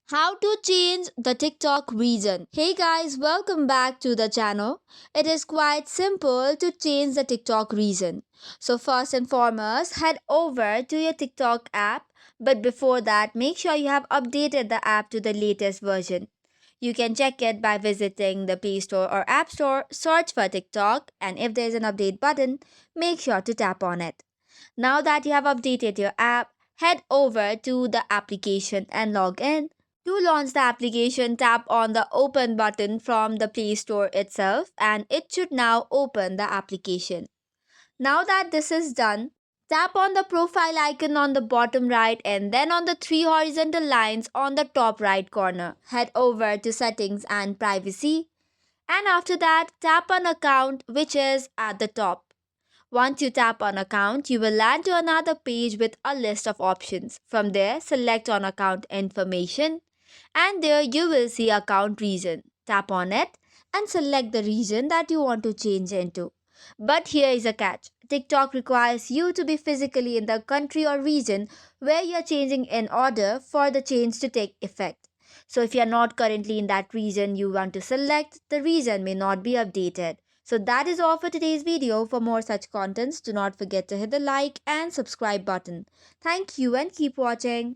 How to change the TikTok region. Hey guys, welcome back to the channel. It is quite simple to change the TikTok region. So first and foremost, head over to your TikTok app. But before that, make sure you have updated the app to the latest version. You can check it by visiting the Play Store or App Store, search for TikTok, and if there's an update button, make sure to tap on it. Now that you have updated your app, head over to the application and log in. To launch the application, tap on the open button from the Play Store itself and it should now open the application. Now that this is done, tap on the profile icon on the bottom right and then on the three horizontal lines on the top right corner. Head over to settings and privacy and after that tap on account which is at the top. Once you tap on account, you will land to another page with a list of options. From there, select on account information and there you will see account region. Tap on it and select the region that you want to change into. But here is a catch. TikTok requires you to be physically in the country or region where you are changing in order for the change to take effect. So if you are not currently in that region you want to select, the region may not be updated. So that is all for today's video. For more such contents, do not forget to hit the like and subscribe button. Thank you and keep watching.